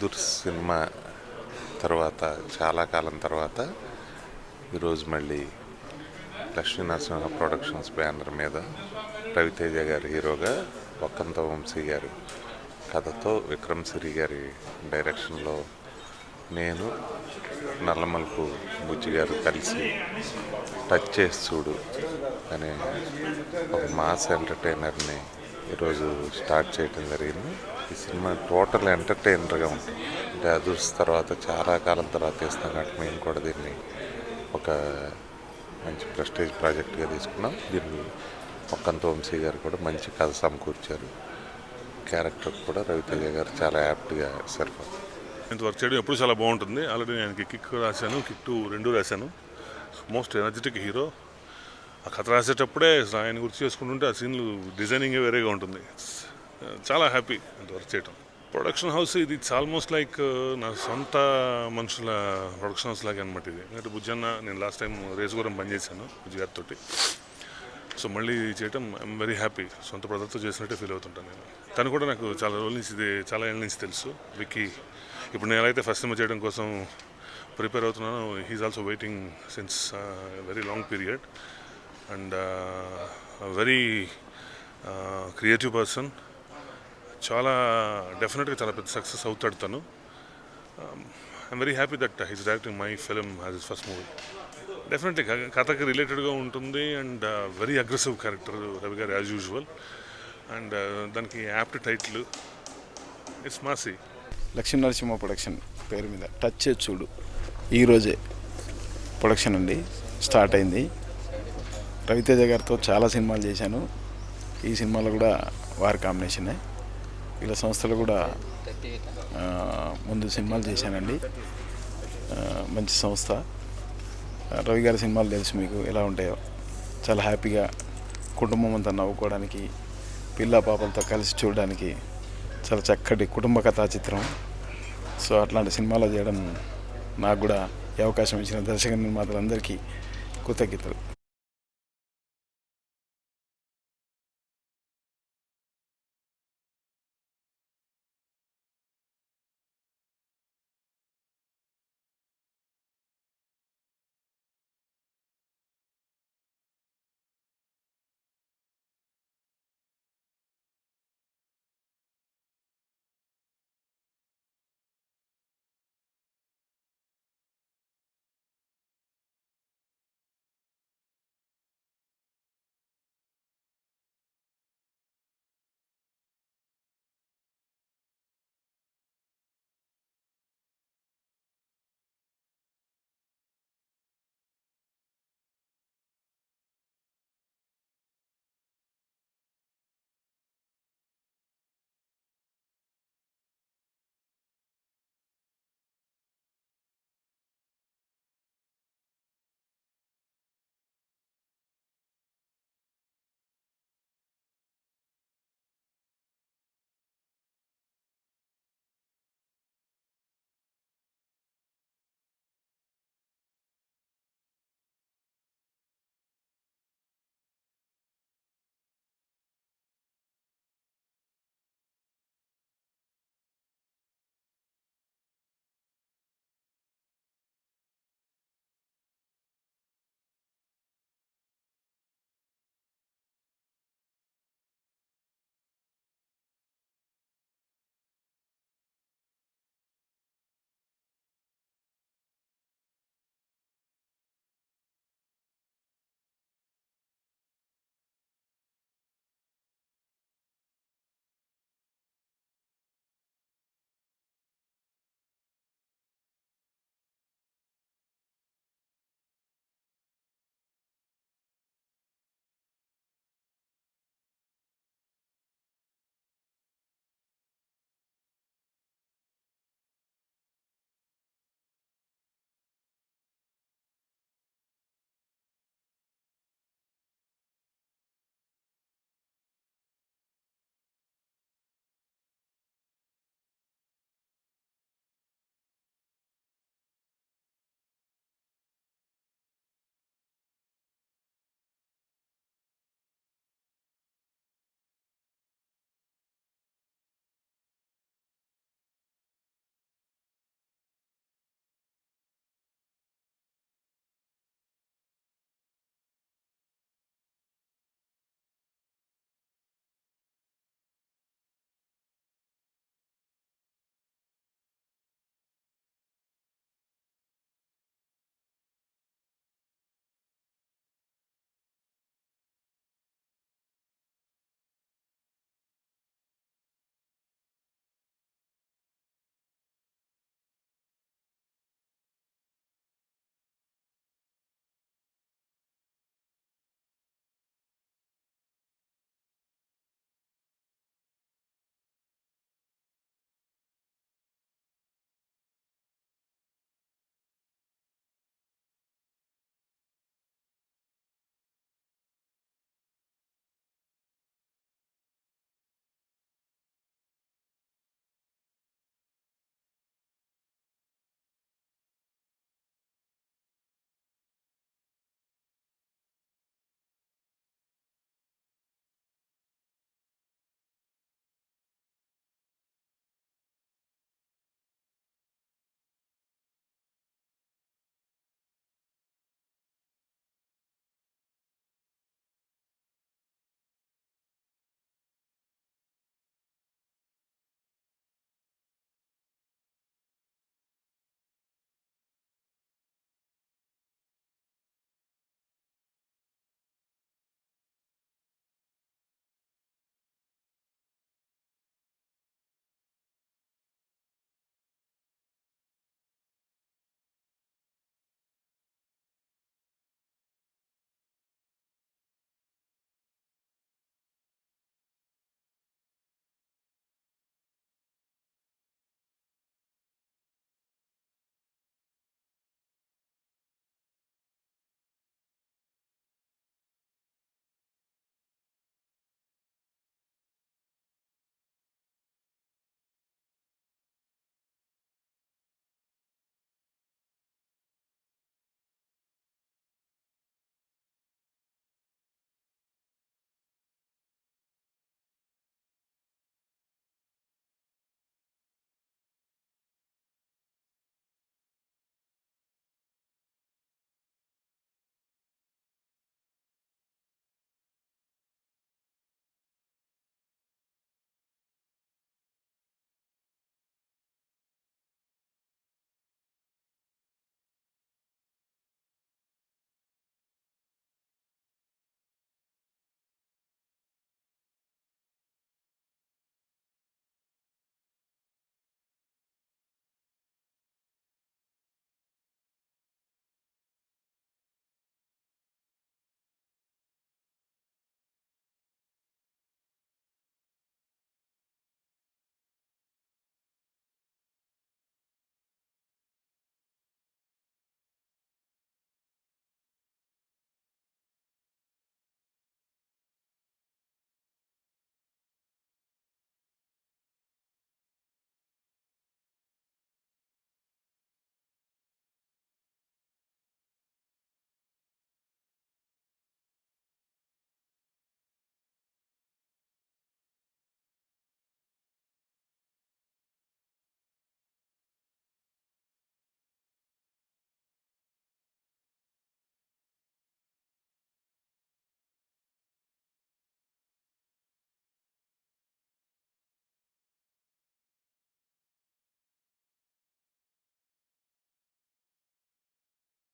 Bahadur cinema తర్వాత చాలా కాలం తర్వాత ఈరోజు మళ్ళీ లక్ష్మీ నరసింహ ప్రొడక్షన్స్ బ్యానర్ మీద రవితేజ గారి హీరోగా వక్కంత వంశీ గారి కథతో విక్రమ్ సిరి గారి డైరెక్షన్లో నేను నల్లమలుపు బుజ్జి గారు కలిసి టచ్ చేసి చూడు అనే ఒక మాస్ ఎంటర్టైనర్ని ఈరోజు స్టార్ట్ చేయడం జరిగింది. ఈ సినిమా టోటల్ ఎంటర్టైనర్గా ఉంటుంది. అంటే అదూర్స్ తర్వాత చాలా కాలం తర్వాత తీస్తాం కాబట్టి మేము కూడా దీన్ని ఒక మంచి ప్రెస్టేజ్ ప్రాజెక్ట్గా తీసుకున్నాం. దీన్ని వక్కంత వంశీ గారు కూడా మంచి కథ సమకూర్చారు. క్యారెక్టర్ కూడా రవితేజ గారు చాలా యాప్ట్గా సరిపోతుంది. ఇంత వర్క్ చేయడం ఎప్పుడు చాలా బాగుంటుంది. ఆల్రెడీ నేను కిక్ రాశాను, కిక్ 2 2 రాశాను. Most energetic hero. ఆ కథ రాసేటప్పుడే ఆయన గుర్తు చేసుకుంటుంటే ఆ సీన్లు డిజైనింగే వేరేగా ఉంటుంది. చాలా హ్యాపీ ఇంత వర్క్ చేయడం. ప్రొడక్షన్ హౌస్ ఇది ఇట్స్ ఆల్మోస్ట్ లైక్ నా సొంత మనుషుల ప్రొడక్షన్ హౌస్ లాగే అనమాట ఇది. ఎందుకంటే బుజ్జన్న నేను లాస్ట్ టైం రేసుగురం పనిచేశాను బుజ్జి గారితో. సో మళ్ళీ చేయటం ఐఎమ్ వెరీ హ్యాపీ. సొంత బ్రదర్తో చేసినట్టే ఫీల్ అవుతుంటాను నేను. తను కూడా నాకు చాలా రోజుల నుంచి ఇది చాలా ఏళ్ళ నుంచి తెలుసు. విక్కీ ఇప్పుడు నేను అయితే ఫస్ట్ సినిమా చేయడం కోసం ప్రిపేర్ అవుతున్నాను. He's also waiting since very long period and very creative person. చాలా డెఫినెట్గా చాలా పెద్ద సక్సెస్ అవుతాడు తను. I'm very happy that he's directing my film as his first movie. Definitely కథకి రిలేటెడ్గా ఉంటుంది and very aggressive character Ravi garu as usual. And దానికి apt title it's Maasi. Lakshmi Narasimha production పేరు మీద టచ్ చేసి చూడు ఈరోజే ప్రొడక్షన్ అండి స్టార్ట్ అయింది. రవితేజ గారితో చాలా సినిమాలు చేశాను. ఈ సినిమాలో కూడా వారి కాంబినేషనే. వీళ్ళ సంస్థలు కూడా ముందు సినిమాలు చేశానండి. మంచి సంస్థ. రవి గారి సినిమాలు తెలుసు మీకు ఎలా ఉంటాయో. చాలా హ్యాపీగా కుటుంబం అంతా నవ్వుకోవడానికి, పిల్ల పాపలతో కలిసి చూడడానికి చాలా చక్కటి కుటుంబ కథా చిత్రం. సో అట్లాంటి సినిమాలు చేయడం నాకు కూడా ఈ అవకాశం ఇచ్చిన దర్శక నిర్మాతలందరికీ కృతజ్ఞతలు.